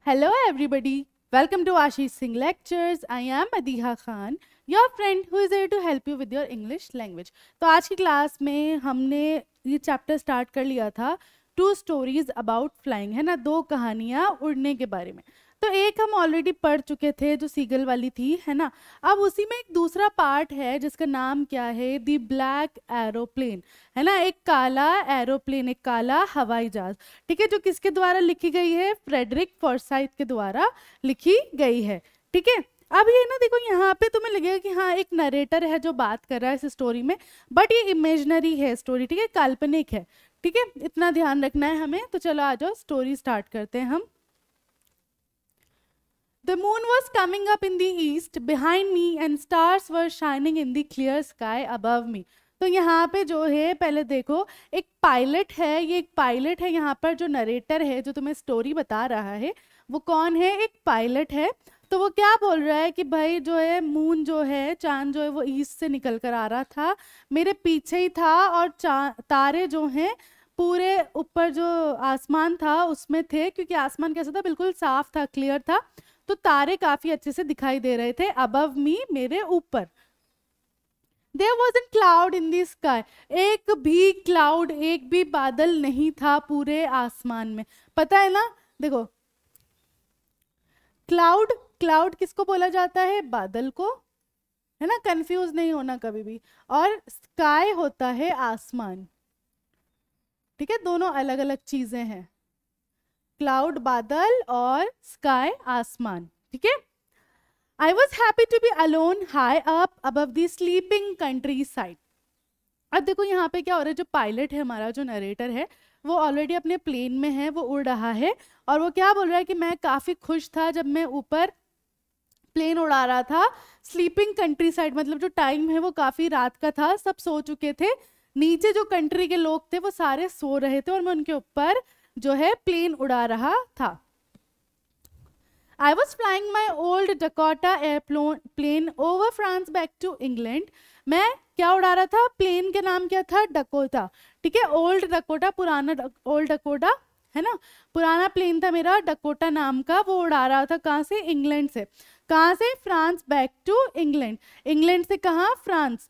Hello everybody. Welcome to Ashish Singh Lectures. I am Madiha Khan, your friend who is here to help you with your English language. तो आज की class में हमने ये chapter start कर लिया था टू स्टोरीज अबाउट फ्लाइंग, है ना, दो कहानियाँ उड़ने के बारे में। तो एक हम ऑलरेडी पढ़ चुके थे जो सीगल वाली थी, है ना। अब उसी में एक दूसरा पार्ट है जिसका नाम क्या है, द ब्लैक एरोप्लेन, है ना। एक काला एरोप्लेन, एक काला हवाई जहाज, ठीक है, जो किसके द्वारा लिखी गई है, फ्रेडरिक फॉर्साइथ के द्वारा लिखी गई है, ठीक है। अब ये ना देखो, यहाँ पे तुम्हें लगेगा कि हाँ एक नरेटर है जो बात कर रहा है इस स्टोरी में, बट ये इमेजिनरी है स्टोरी, ठीक है, काल्पनिक है, ठीक है, इतना ध्यान रखना है हमें। तो चलो आ जाओ, स्टोरी स्टार्ट करते हैं हम। The moon was coming up in the east behind me and stars were shining in the clear sky above me. तो यहाँ पे जो है, पहले देखो, एक पायलट है, ये एक पायलट है यहाँ पर, जो नरेटर है जो तुम्हें स्टोरी बता रहा है वो कौन है, एक पायलट है। तो वो क्या बोल रहा है कि भाई जो है मून जो है, चांद जो है वो ईस्ट से निकल कर आ रहा था, मेरे पीछे ही था, और तारे जो हैं पूरे ऊपर जो आसमान था उसमें थे, क्योंकि आसमान कैसा था, बिल्कुल साफ था, क्लियर था, तो तारे काफी अच्छे से दिखाई दे रहे थे। अबव मी, मेरे ऊपर। There wasn't cloud in the sky, एक भी क्लाउड, एक भी बादल नहीं था पूरे आसमान में। पता है ना, देखो क्लाउड, क्लाउड किसको बोला जाता है, बादल को, है ना, कंफ्यूज नहीं होना कभी भी। और स्काई होता है आसमान, ठीक है, दोनों अलग अलग चीजें हैं, क्लाउड बादल और स्काई आसमान, ठीक है। I was happy to be alone high up above the sleeping countryside. अब देखो यहाँ पे क्या हो रहा है, जो पायलट है हमारा, जो नरेटर है, वो ऑलरेडी अपने प्लेन में है, वो उड़ रहा है, और वो क्या बोल रहा है कि मैं काफी खुश था जब मैं ऊपर प्लेन उड़ा रहा था। स्लीपिंग कंट्री साइड मतलब जो टाइम है वो काफी रात का था, सब सो चुके थे, नीचे जो कंट्री के लोग थे वो सारे सो रहे थे, और मैं उनके ऊपर जो है प्लेन उड़ा रहा था। I was flying my old Dakota airplane over France back to England. मैं क्या उड़ा रहा था, प्लेन के नाम क्या था, डकोटा, ठीक है, ओल्ड डकोटा, पुराना ओल्ड डकोटा, है ना, पुराना प्लेन था मेरा डकोटा नाम का, वो उड़ा रहा था कहाँ से, इंग्लैंड से। कहाँ से, France back to England, England से कहाँ, France,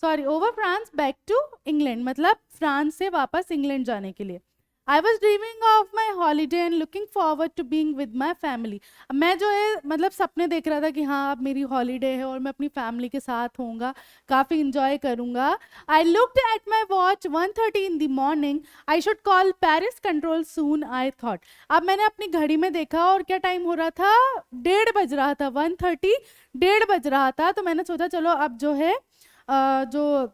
sorry, over France back to England, मतलब फ्रांस से वापस इंग्लैंड जाने के लिए। I was dreaming of my holiday and looking forward to being with my family. मैं जो है मतलब सपने देख रहा था कि हाँ अब मेरी हॉलीडे है और मैं अपनी फैमिली के साथ होऊंगा, काफ़ी इंजॉय करूंगा। I looked at my watch 1:30 in the morning. I should call Paris control soon, I thought. अब मैंने अपनी घड़ी में देखा और क्या टाइम हो रहा था, 1:30 बज रहा था, 1:30, 1:30 बज रहा था। तो मैंने सोचा चलो अब जो है जो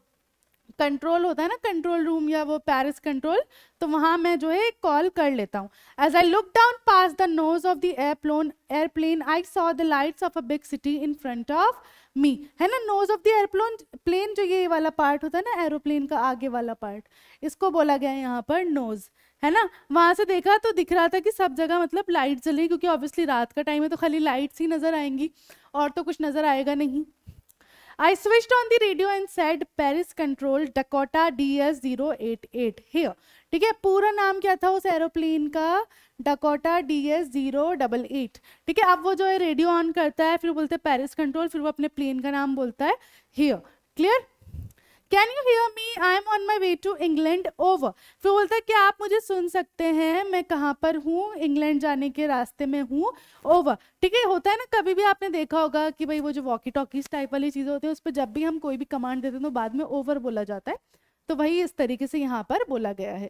कंट्रोल होता है ना, कंट्रोल रूम या वो पेरिस कंट्रोल, तो वहां मैं जो है कॉल कर लेता हूँ। As I look down past the nose of the airplane I saw the lights of a big city in front of me, है ना। Nose of the airplane, plane जो ये वाला पार्ट होता है ना एरोप्लेन का आगे वाला पार्ट, इसको बोला गया है यहाँ पर नोज, है ना। वहां से देखा तो दिख रहा था कि सब जगह मतलब लाइट जली, क्योंकि ऑब्वियसली रात का टाइम है तो खाली लाइट्स ही नजर आएंगी और तो कुछ नजर आएगा नहीं। I switched on the radio and said Paris control Dakota DS088 here. ठीक है, पूरा नाम क्या था उस एरोप्लेन का, डकोटा DS088, ठीक है। अब वो जो है रेडियो ऑन करता है, फिर बोलते हैं पेरिस कंट्रोल, फिर वो अपने प्लेन का नाम बोलता है here, clear. Can you hear me, I am on my way to England over, फिर बोलता है क्या आप मुझे सुन सकते हैं, मैं कहाँ पर हूँ, इंग्लैंड जाने के रास्ते में हूँ, ओवर, ठीक है। होता है ना, कभी भी आपने देखा होगा कि भाई वो जो वॉकी टॉकीज टाइप वाली चीज़ें होती है उस पर जब भी हम कोई भी कमांड देते हैं तो बाद में ओवर बोला जाता है, तो वही इस तरीके से यहाँ पर बोला गया है।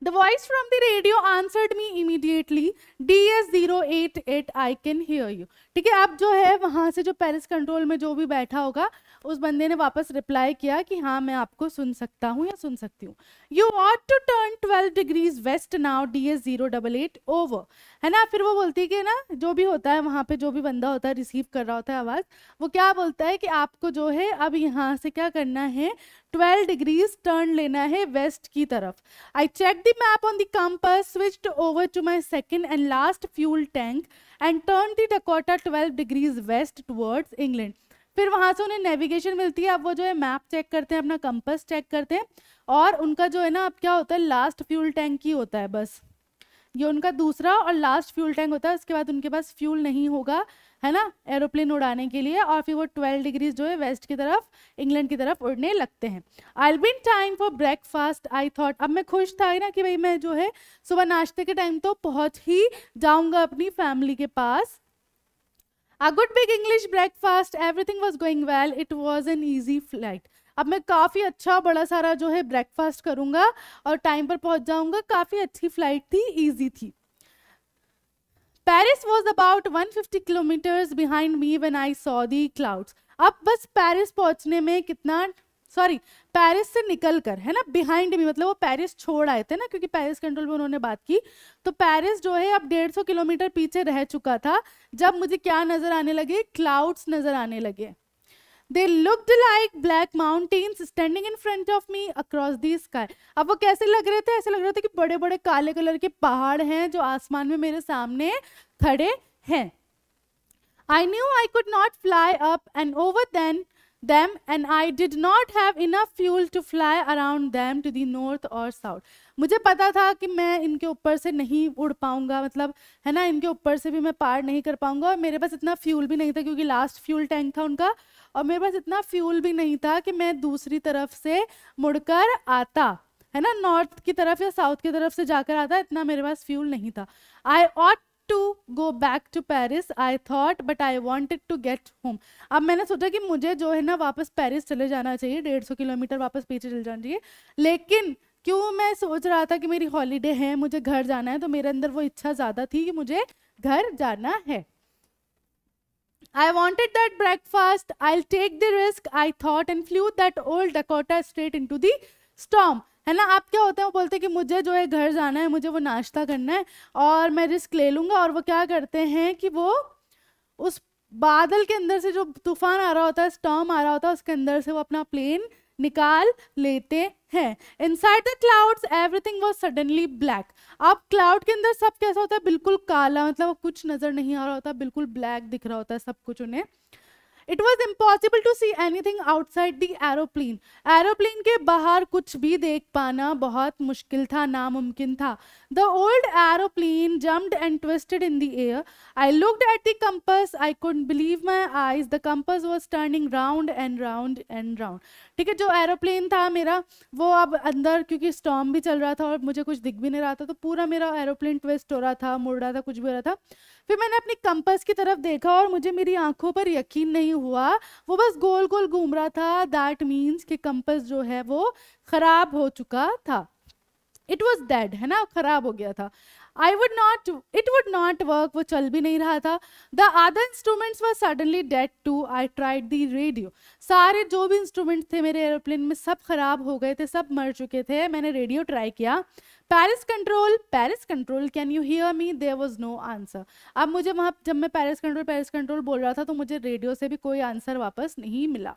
The voice from the radio answered me immediately. DS088, I can hear you. ठीक है, अब जो है वहां से जो पेरिस कंट्रोल में जो भी बैठा होगा उस बंदे ने वापस रिप्लाई किया कि हाँ मैं आपको सुन सकता हूँ या सुन सकती हूँ। You ought to turn 12 degrees west now, DS088 over, है ना। फिर वो बोलती है कि ना जो भी होता है वहां पे, जो भी बंदा होता है रिसीव कर रहा होता है आवाज, वो क्या बोलता है कि आपको जो है अब यहाँ से क्या करना है, 12 डिग्रीज टर्न लेना है वेस्ट की तरफ। I checked the map on the compass, switched over to my second and last fuel tank and turned the Dakota 12 degrees west towards England. फिर वहाँ से उन्हें नेविगेशन मिलती है, अब वो जो है मैप चेक करते हैं, अपना कंपास चेक करते हैं, और उनका जो है ना अब क्या होता है, लास्ट फ्यूल टैंक ही होता है बस, ये उनका दूसरा और लास्ट फ्यूल टैंक होता है, उसके बाद उनके पास फ्यूल नहीं होगा, है ना, एरोप्लेन उड़ाने के लिए, और फिर वो 12 डिग्रीज जो है वेस्ट की तरफ, इंग्लैंड की तरफ उड़ने लगते हैं। I be in time for breakfast I thought, अब मैं खुश था ना कि भाई मैं जो है सुबह नाश्ते के टाइम तो पहुंच ही जाऊंगा अपनी फैमिली के पास। A good big English breakfast, everything was going well, it was an easy flight. अब मैं काफ़ी अच्छा बड़ा सारा जो है ब्रेकफास्ट करूंगा और टाइम पर पहुंच जाऊंगा, काफ़ी अच्छी फ्लाइट थी, इजी थी। Paris was about 150 kilometers behind me when I saw the clouds. अब बस पेरिस पहुंचने में कितना, सॉरी पेरिस से निकलकर, है ना, बिहाइंड मी मतलब वो पेरिस छोड़ आए थे ना, क्योंकि पेरिस कंट्रोल में उन्होंने बात की, तो पेरिस जो है अब 150 किलोमीटर पीछे रह चुका था जब मुझे क्या नजर आने लगे, क्लाउड्स नजर आने लगे। They looked like black mountains standing in front of me across the sky. अब वो कैसे लग रहे थे, ऐसे लग रहे थे कि बड़े बड़े काले कलर के पहाड़ हैं जो आसमान में मेरे सामने खड़े हैं। I knew I could not fly up and over them and I did not have enough fuel to fly around them to the north or south. मुझे पता था कि मैं इनके ऊपर से नहीं उड़ पाऊंगा, मतलब है ना, इनके ऊपर से भी मैं पार नहीं कर पाऊंगा, और मेरे पास इतना फ्यूल भी नहीं था क्योंकि लास्ट फ्यूल टैंक था उनका, और मेरे पास इतना फ्यूल भी नहीं था कि मैं दूसरी तरफ से मुड़कर आता, है ना, नॉर्थ की तरफ या साउथ की तरफ से जाकर आता, इतना मेरे पास फ्यूल नहीं था। I ought to go back to Paris, I thought, but I wanted to get home. अब मैंने सोचा कि मुझे जो है ना वापस पेरिस चले जाना चाहिए, 150 किलोमीटर वापस पीछे चले जाना चाहिए, लेकिन क्यों मैं सोच रहा था कि मेरी हॉलीडे है, मुझे घर जाना है, तो मेरे अंदर वो इच्छा ज़्यादा थी कि मुझे घर जाना है। I wanted that breakfast, I'll take the risk, I thought, and flew that old Dakota straight into the storm. है ना, आप क्या होता है, वो बोलते हैं कि मुझे जो है घर जाना है, मुझे वो नाश्ता करना है और मैं रिस्क ले लूँगा, और वो क्या करते हैं कि वो उस बादल के अंदर से जो तूफान आ रहा होता है, स्टॉर्म आ रहा होता है, उसके अंदर से वो अपना प्लेन निकाल लेते हैं। Inside the clouds everything was suddenly black. अब क्लाउड के अंदर सब कैसा होता है, बिल्कुल काला, मतलब कुछ नजर नहीं आ रहा होता, बिल्कुल ब्लैक दिख रहा होता है सब कुछ उन्हें। It was impossible to see anything outside the aeroplane. Aeroplane के बाहर कुछ भी देख पाना बहुत मुश्किल था, नामुमकिन था। The old aeroplane jumped and twisted in the air. I looked at the compass. I couldn't believe my eyes. The compass was turning round and round and round. ठीक है, जो एरोप्लेन था मेरा वो अब अंदर, क्योंकि स्टॉर्म भी चल रहा था और मुझे कुछ दिख भी नहीं रहा था, तो पूरा मेरा एरोप्लेन ट्विस्ट हो रहा था, मुड़ रहा था, कुछ भी हो रहा था। फिर मैंने अपनी कंपास की तरफ देखा और मुझे मेरी आंखों पर यकीन नहीं हुआ, वो बस गोल गोल घूम रहा था। दैट मीन्स कि कंपास जो है वो खराब हो चुका था, इट वॉज डेड, है ना, खराब हो गया था। it would not work, वो चल भी नहीं रहा था। The other instruments were suddenly dead too. I tried the radio. सारे जो भी इंस्ट्रूमेंट थे मेरे एरोप्लेन में सब खराब हो गए थे, सब मर चुके थे। मैंने रेडियो ट्राई किया। Paris control, can you hear me? There was no answer. अब मुझे वहाँ जब मैं Paris control बोल रहा था तो मुझे रेडियो से भी कोई आंसर वापस नहीं मिला।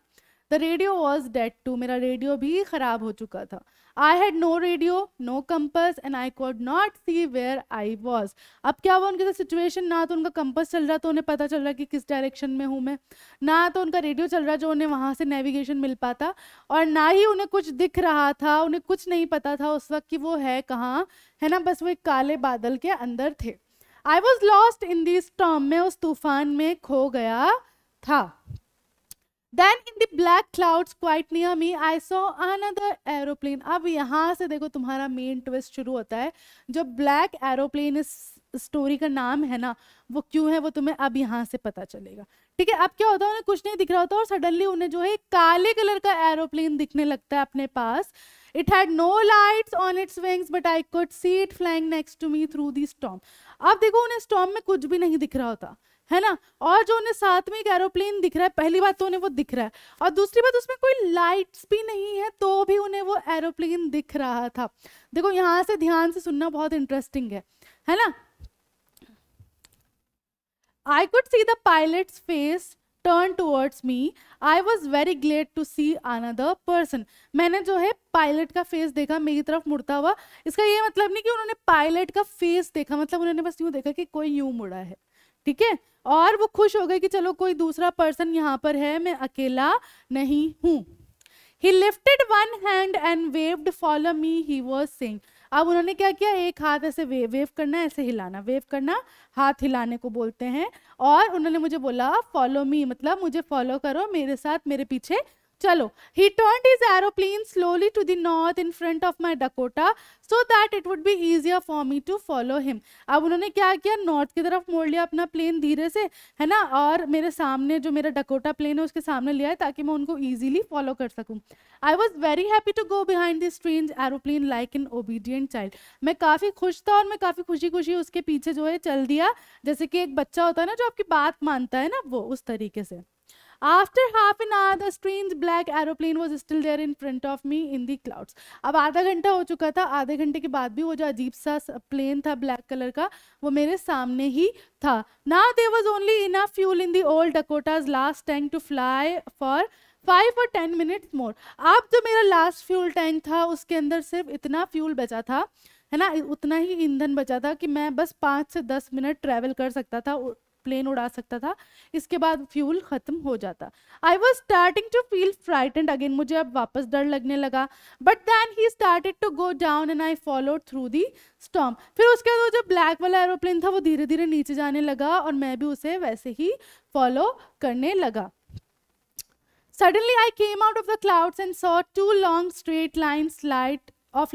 The radio was dead too. मेरा रेडियो भी खराब हो चुका था। I had no radio, no compass, and I could not see where I was. अब क्या हुआ उनके साथ सिचुएशन, ना तो उनका कंपास चल रहा तो उन्हें पता चल रहा कि किस डायरेक्शन में हूँ मैं, ना तो उनका रेडियो चल रहा जो उन्हें वहाँ से नेविगेशन मिल पाता, और ना ही उन्हें कुछ दिख रहा था, उन्हें कुछ नहीं पता था उस वक्त कि वो है कहाँ, है ना, बस वो एक काले बादल के अंदर थे। I was lost in the storm. मैं उस तूफान में खो गया था। Then in the black clouds quite near me, I saw another aeroplane. अब यहाँ से देखो तुम्हारा मेन ट्विस्ट शुरू होता है। जो ब्लैक एरोप्लेन इस स्टोरी का नाम है ना, वो क्यों है वो तुम्हें अब यहाँ से पता चलेगा। ठीक है, अब क्या होता है, उन्हें कुछ नहीं दिख रहा होता और सडनली उन्हें जो है काले कलर का एरोप्लेन दिखने लगता है अपने पास। It had no lights on its wings, but I could see it flying next to me through the storm. अब देखो उन्हें स्टॉर्म में कुछ भी नहीं दिख रहा होता, है ना, और जो उन्हें साथ में एक एरोप्लेन दिख रहा है, पहली बात तो उन्हें वो दिख रहा है, और दूसरी बात उसमें कोई लाइट्स भी नहीं है तो भी उन्हें वो एरोप्लेन दिख रहा था। देखो यहाँ से ध्यान से सुनना, बहुत इंटरेस्टिंग है ना। I could see the pilot's face turn towards me. I was very glad to see another person. मैंने जो है पायलट का फेस देखा मेरी तरफ मुड़ता हुआ। इसका ये मतलब नहीं कि उन्होंने पायलट का फेस देखा, मतलब उन्होंने बस यूं देखा कि कोई यूं मुड़ा है, ठीक है, और वो खुश हो गए कि चलो कोई दूसरा पर्सन यहाँ पर है, मैं अकेला नहीं हूँ। He lifted one hand and waved, follow me, he was saying. अब उन्होंने क्या किया, एक हाथ ऐसे वेव करना, ऐसे हिलाना, वेव करना, हाथ हिलाने को बोलते हैं, और उन्होंने मुझे बोला फॉलो मी, मतलब मुझे फॉलो करो, मेरे साथ, मेरे पीछे चलो। He turned his aeroplane slowly to the north in front of my Dakota so that it would be easier for me to follow him. अब उन्होंने क्या किया, नॉर्थ की तरफ मोड़ लिया अपना प्लेन धीरे से, है ना, और मेरे सामने जो मेरा डकोटा प्लेन है उसके सामने लिया है ताकि मैं उनको इजीली फॉलो कर सकूं। I was very happy to go behind this strange aeroplane like an obedient child. मैं काफ़ी खुश था और मैं काफ़ी खुशी खुशी उसके पीछे जो है चल दिया, जैसे कि एक बच्चा होता है ना जो आपकी बात मानता है ना, वो उस तरीके से। After half an hour, the strange black aeroplane was still there in front of me in the clouds. अब आधा घंटा हो चुका था, आधे घंटे के बाद भी वो जो अजीब सा प्लेन था ब्लैक कलर का, वो मेरे सामने ही था। Now there was only enough fuel in the old Dakota's last tank to fly for 5 or 10 minutes more. अब जो मेरा लास्ट फ्यूल टैंक था उसके अंदर सिर्फ इतना फ्यूल बचा था, है ना, उतना ही ईंधन बचा था कि मैं बस 5 से 10 मिनट ट्रेवल कर सकता था, प्लेन उड़ा सकता था, इसके बाद फ्यूल खत्म हो जाता। I was starting to feel frightened again, मुझे अब वापस डर लगने लगा, but then he started to go down and I followed through the storm. फिर उसके बाद वो जो ब्लैक वाला एरोप्लेन था वो धीरे धीरे नीचे जाने लगा और मैं भी उसे वैसे ही फॉलो करने लगा। Suddenly I came out of the clouds and saw two long straight lines of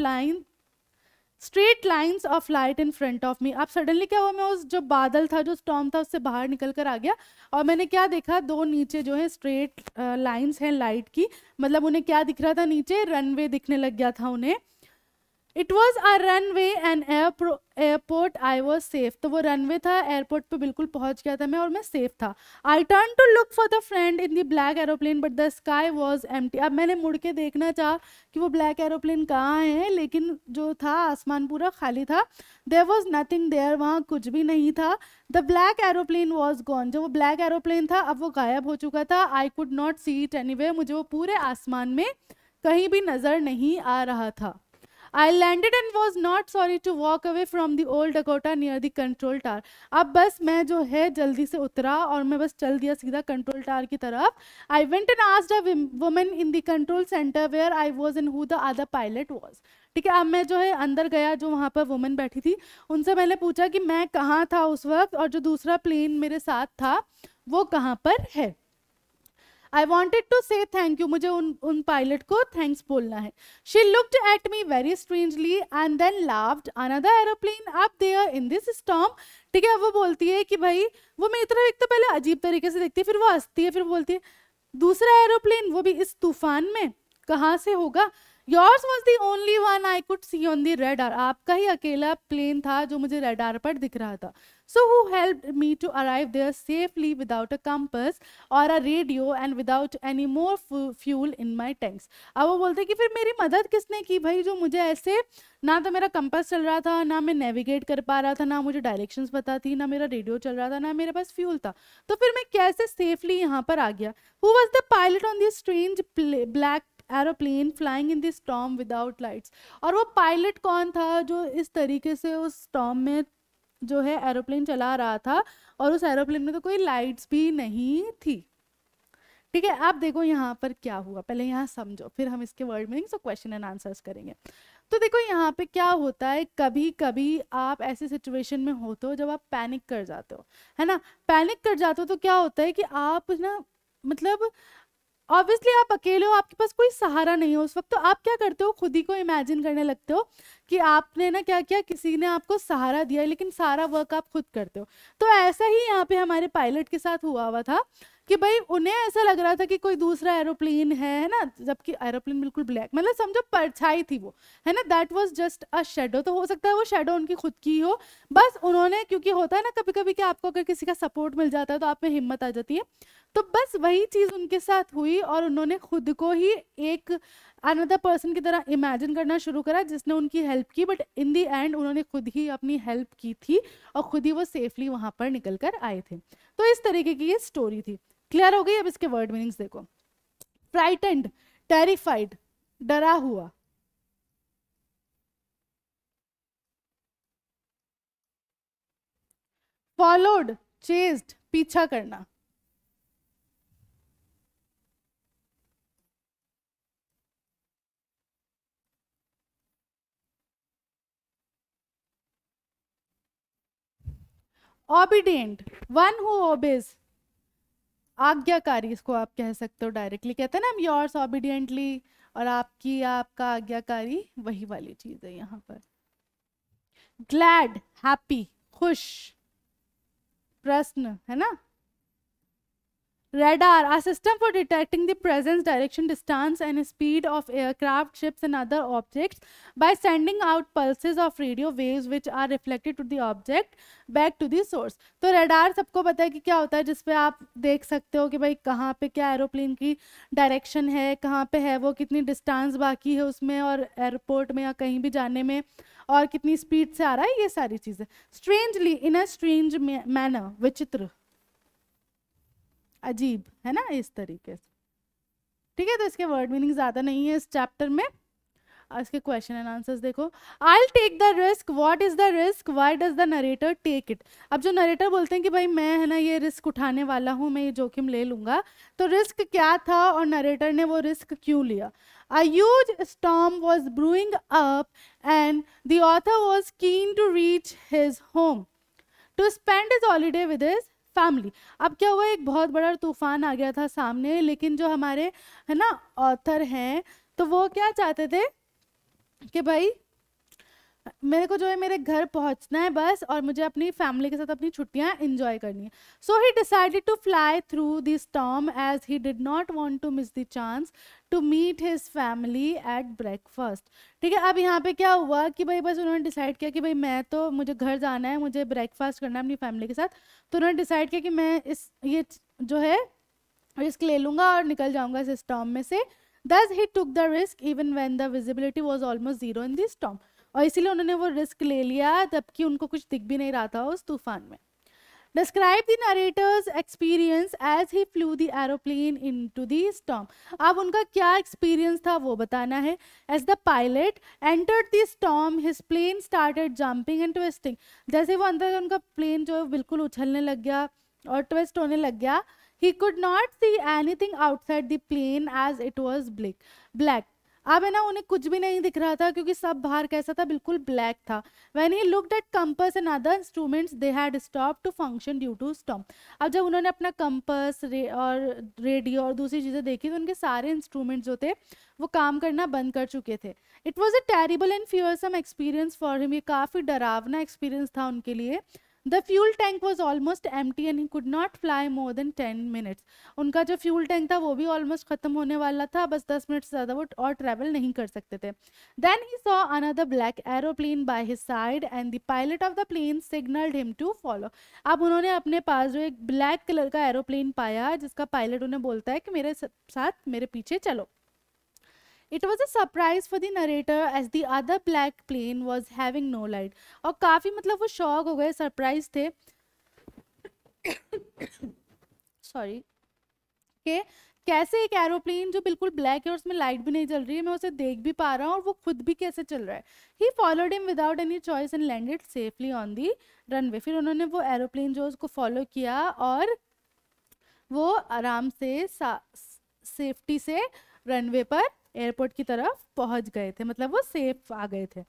light in front of me. अब सडनली क्या हुआ, मैं उस जो बादल था, जो स्टॉर्म था, उससे बाहर निकल कर आ गया और मैंने क्या देखा, दो नीचे जो है स्ट्रेट लाइंस हैं लाइट की, मतलब उन्हें क्या दिख रहा था, नीचे रनवे दिखने लग गया था उन्हें। It was a runway and airport, I was safe. तो वो रनवे था, एयरपोर्ट पे बिल्कुल पहुंच गया था मैं और मैं सेफ था। I turn to look for the friend in the black aeroplane but the sky was empty. अब मैंने मुड़ के देखना चाहा कि वो ब्लैक एरोप्लेन कहाँ है, लेकिन जो था आसमान पूरा खाली था। देयर वॉज नथिंग देयर, वहाँ कुछ भी नहीं था। The black aeroplane was gone, जो वो ब्लैक एरोप्लेन था अब वो गायब हो चुका था। I could not see it anywhere, मुझे वो पूरे आसमान में कहीं भी नजर नहीं आ रहा था। I landed and was not sorry to walk away from the old Dakota near the control tower. अब बस मैं जो है जल्दी से उतरा और मैं बस चल दिया सीधा कंट्रोल टावर की तरफ। I went and asked a woman in the control center where I was and who the other pilot was. ठीक है, अब मैं जो है अंदर गया, जो वहाँ पर वुमन बैठी थी उनसे मैंने पूछा कि मैं कहाँ था उस वक्त और जो दूसरा प्लेन मेरे साथ था वो कहाँ पर है। I wanted to say thank you, मुझे उन पायलट को थैंक्स बोलना है। She looked at me very strangely and then laughed. Another aeroplane up there in this storm. ठीक है, वो बोलती है कि भाई, वो मेरी तरफ एक तो पहले अजीब तरीके से देखती है, फिर वो हंसती है, फिर बोलती है दूसरा एरोप्लेन, वो भी इस तूफान में, कहाँ से होगा? Yours was the only one I could see on the radar. आपका ही अकेला प्लेन था जो मुझे रडार पर दिख रहा था। So who helped me to arrive there safely without a compass or a radio and without any more fuel in my tanks. अब वो बोलते कि फिर मेरी मदद किसने की भाई, जो मुझे ऐसे ना तो मेरा कंपास चल रहा था, ना मैं नेविगेट कर पा रहा था, ना मुझे डायरेक्शंस पता थी, ना मेरा रेडियो चल रहा था, ना मेरे पास फ्यूल था, तो फिर मैं कैसे सेफली यहाँ पर आ गया? Who was the pilot on this strange black aeroplane flying in this storm without lights? और वो पायलट कौन था जो इस तरीके से उस स्टॉर्म में जो है एरोप्लेन चला रहा था और उस एरोप्लेन में तो कोई लाइट्स भी नहीं थी। ठीक है, आप देखो यहाँ पर क्या हुआ, पहले यहाँ समझो, फिर हम इसके वर्ड मीनिंग्स और क्वेश्चन एंड आंसर्स करेंगे। तो देखो यहाँ पे क्या होता है, कभी कभी आप ऐसे सिचुएशन में होते हो जब आप पैनिक कर जाते हो, है ना, पैनिक कर जाते हो तो क्या होता है कि आप ना, मतलब ऑब्वियसली आप अकेले हो, आपके पास कोई सहारा नहीं हो उस वक्त, तो आप क्या करते हो, खुद ही को इमेजिन करने लगते हो कि आपने ना क्या किया, किसी ने आपको सहारा दिया, लेकिन सारा वर्क आप खुद करते हो। तो ऐसा ही यहाँ पे हमारे पायलट के साथ हुआ था कि भाई उन्हें ऐसा लग रहा था कि कोई दूसरा एरोप्लेन है ना, जबकि एरोप्लेन बिल्कुल ब्लैक, मतलब समझो परछाई थी वो, है ना, that was just a shadow. तो हो सकता है वो शेडो उनकी खुद की हो, बस उन्होंने, क्योंकि होता है ना कभी कभी कि आपको अगर किसी का सपोर्ट मिल जाता है तो आप में हिम्मत आ जाती है, तो बस वही चीज उनके साथ हुई और उन्होंने खुद को ही एक अनदर पर्सन की तरह इमेजिन करना शुरू करा जिसने उनकी हेल्प की, बट इन दी एंड उन्होंने खुद ही अपनी हेल्प की थी और खुद ही वो सेफली वहां पर निकल कर आए थे। तो इस तरीके की ये स्टोरी थी। क्लियर हो गई? अब इसके वर्ड मीनिंग्स देखो। फ्राइटेंड, टेरिफाइड, डरा हुआ। फॉलोड, चेस्ड, पीछा करना। ऑबिडियंट, वन हु ओबेज, आज्ञाकारी, इसको आप कह सकते हो डायरेक्टली, कहते हैं ना हम योर्स ऑबिडियंटली, और आपकी आपका आज्ञाकारी, वही वाली चीज है यहाँ पर। ग्लैड, हैप्पी, खुश, प्रश्न है ना। Radar, a system for detecting the presence, direction, distance, and speed of aircraft, ships, and other objects by sending out pulses of radio waves which are reflected to the object back to the source. तो radar सबको पता है कि क्या होता है, जिसपे आप देख सकते हो कि भाई कहाँ पे क्या एरोप्लेन की डायरेक्शन है, कहाँ पे है वो, कितनी डिस्टेंस बाकी है उसमें, और एयरपोर्ट में या कहीं भी जाने में, और कितनी स्पीड से आ रहा है, ये सारी चीज़ें। Strangely, in a strange manner, विचित्र, अजीब, है ना, इस तरीके से। ठीक है, तो इसके वर्ड मीनिंग ज़्यादा नहीं है इस चैप्टर में। इसके क्वेश्चन एंड आंसर्स देखो। I take the risk, what is the risk, why does the narrator take it. अब जो नरेटर बोलते हैं कि भाई मैं है ना ये रिस्क उठाने वाला हूँ, मैं ये जोखिम ले लूंगा, तो रिस्क क्या था और नरेटर ने वो रिस्क क्यों लिया। A huge storm was brewing up and the author was keen to reach his home to spend his holiday with his family. अब क्या हुआ, एक बहुत बड़ा तूफान आ गया था सामने, लेकिन जो हमारे है ना ऑथर हैं, तो वो क्या चाहते थे कि भाई मेरे को जो है मेरे घर पहुंचना है बस, और मुझे अपनी फैमिली के साथ अपनी छुट्टियां एंजॉय करनी है। So he decided to fly through the storm as he did not want to miss the chance to meet his family at breakfast. ठीक है, अब यहाँ पे क्या हुआ कि भाई बस उन्होंने डिसाइड किया कि भाई मैं तो, मुझे घर जाना है, मुझे ब्रेकफास्ट करना है अपनी फैमिली के साथ, तो उन्होंने डिसाइड किया कि मैं ये जो है रिस्क ले लूंगा और निकल जाऊंगा इस स्टॉर्म में से। Thus he took the risk even when the visibility was almost zero in the storm. और इसीलिए उन्होंने वो रिस्क ले लिया जबकि उनको कुछ दिख भी नहीं रहा था उस तूफान में। Describe the narrator's experience as he flew the aeroplane into the storm. अब उनका क्या एक्सपीरियंस था वो बताना है। As the pilot entered the storm, his plane started jumping and twisting. जैसे वो अंदर उनका प्लेन जो है बिल्कुल उछलने लग गया और ट्विस्ट होने लग गया। He could not see anything outside the plane as it was black. अब है ना उन्हें कुछ भी नहीं दिख रहा था क्योंकि सब बाहर कैसा था, बिल्कुल ब्लैक था। When he looked at compass and other instruments, they had stopped to function due to storm. अब जब उन्होंने अपना कंपास और रेडियो और दूसरी चीज़ें देखी तो उनके सारे इंस्ट्रूमेंट जो थे वो काम करना बंद कर चुके थे। It was a terrible and fearsome experience for him. ये काफ़ी डरावना एक्सपीरियंस था उनके लिए। The fuel tank was almost empty and he could not fly more than 10 minutes. उनका जो फ्यूल टैंक था वो भी ऑलमोस्ट खत्म होने वाला था, बस 10 मिनट से ज़्यादा वो और ट्रैवल नहीं कर सकते थे। Then he saw another black aeroplane by his side and the pilot of the plane signaled him to follow. अब उन्होंने अपने पास जो एक ब्लैक कलर का एरोप्लेन पाया जिसका पायलट उन्हें बोलता है कि मेरे साथ मेरे पीछे चलो। It was a surprise for the narrator as the other black plane was having no light. और काफी मतलब वो शॉक हो गए, सरप्राइज थे सॉरी कि कैसे एक एरोप्लेन जो बिल्कुल ब्लैक है और उसमें लाइट भी नहीं जल रही है, मैं उसे देख भी पा रहा हूँ और वो खुद भी कैसे चल रहा है। He followed him without any choice and landed safely on the runway. फिर उन्होंने वो एरोप्लेन जो उसको फॉलो किया और वो आराम से सेफ्टी से रनवे पर एयरपोर्ट की तरफ पहुंच गए थे, मतलब वो सेफ आ गए थे।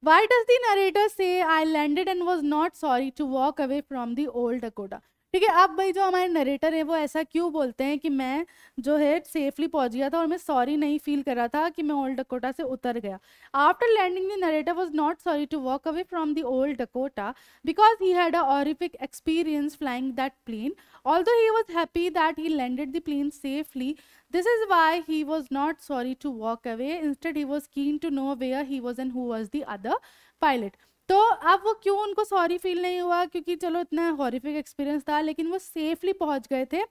Why does the narrator say I landed and was not sorry to walk away from the old Dakota? ठीक है, अब भाई जो हमारे नरेटर है वो ऐसा क्यों बोलते हैं कि मैं जो है सेफली पहुंच गया था और मैं सॉरी नहीं फील कर रहा था कि मैं ओल्ड डकोटा से उतर गया। After landing the narrator was not sorry to walk away from the old Dakota because he had a horrific experience flying that plane although he was happy that he landed the plane safely. This is why he was not sorry to walk away. Instead he was keen to know where he was and who was the other pilot. तो अब वो क्यों उनको sorry feel नहीं हुआ, क्योंकि चलो इतना हॉरिफिक एक्सपीरियंस था लेकिन वो सेफली पहुंच गए थे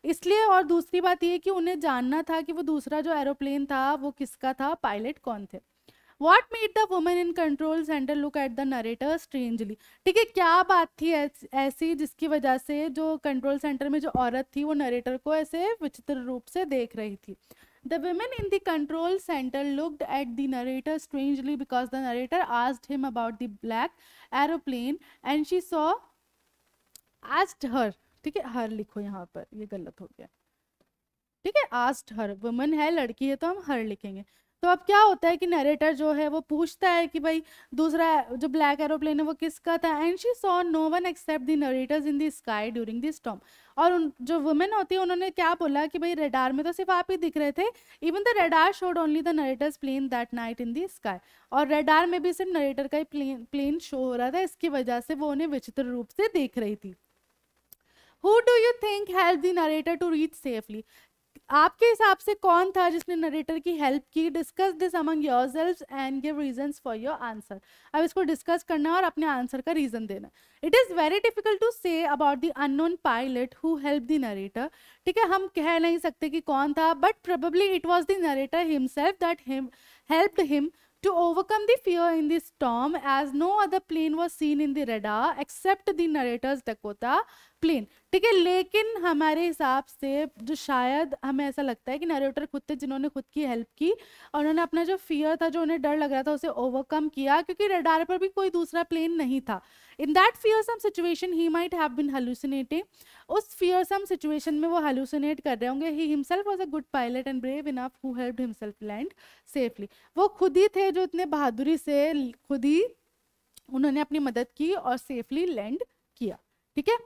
इसलिए। और दूसरी बात ये कि उन्हें जानना था कि वो दूसरा जो एरोप्लेन था वो किसका था, पायलट कौन थे। What made the woman in control center look at the narrator strangely? ठीक है, क्या बात थी ऐसी जिसकी वजह से जो कंट्रोल सेंटर में जो औरत थी वो नरेटर को ऐसे विचित्र रूप से देख रही थी। The women in the control center looked at the narrator strangely because the narrator asked him about the black aeroplane and she saw asked her, ठीक है, हर लिखो यहाँ पर, ये गलत हो गया, ठीक है, आस्क्ड हर, वुमन है, लड़की है, तो हम हर लिखेंगे। तो अब क्या होता है कि नरेटर जो है वो पूछता है कि भाई दूसरा जो ब्लैक एरोप्लेन है वो किसका था, and she saw no one except the narrator's in the sky during the storm. और उन जो वुमेन होती है उन्होंने क्या बोला कि भाई रेडार में तो सिर्फ आप ही दिख रहे थे, even the radar showed only the narrator's plane that night in the sky. और रेडार में भी सिर्फ नरेटर का ही प्लेन शो हो रहा था, इसकी वजह से वो उन्हें विचित्र रूप से देख रही थी। Who do you think helped the narrator to reach safely? आपके हिसाब से कौन था जिसने नरेटर की हेल्प की? Discuss this among yourselves and give reasons for your answer. अब इसको डिस्कस करना है और अपने आंसर का रीजन देना। It is very difficult to say about the unknown pilot who help the narrator. ठीक है, हम कह नहीं सकते कि कौन था, but probably it was the narrator himself that helped him to overcome the fear in the storm, as no other plane was seen in the radar except the narrator's Dakota plane। ठीक है, लेकिन हमारे हिसाब से जो शायद हमें ऐसा लगता है कि नरेटर खुद थे जिन्होंने खुद की हेल्प की और उन्होंने अपना जो फियर था, जो उन्हें डर लग रहा था, उसे ओवरकम किया, क्योंकि रडार पर भी कोई दूसरा प्लेन नहीं था। In that fearsome situation he might have been hallucinating. उस फियरसम सिचुएशन में वो हेलुसिनेट कर रहे होंगे। He himself was a good pilot and brave enough who helped himself land safely. वो खुद ही थे जो इतने बहादुरी से खुद ही उन्होंने अपनी मदद की और सेफली लैंड किया। ठीक है,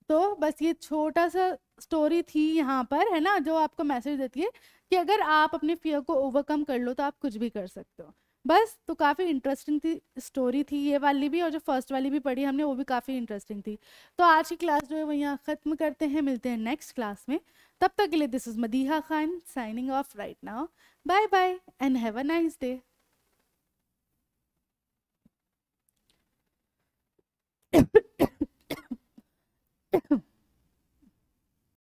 तो बस ये छोटा सा स्टोरी थी यहाँ पर, है ना, जो आपको मैसेज देती है कि अगर आप अपने फियर को ओवरकम कर लो तो आप कुछ भी कर सकते हो। बस, तो काफ़ी इंटरेस्टिंग थी स्टोरी थी ये वाली भी, और जो फर्स्ट वाली भी पढ़ी हमने वो भी काफ़ी इंटरेस्टिंग थी। तो आज की क्लास जो है वो यहाँ ख़त्म करते हैं, मिलते हैं नेक्स्ट क्लास में। तब तक के लिए this is Madiha Khan signing off right now. Bye bye and have a nice day.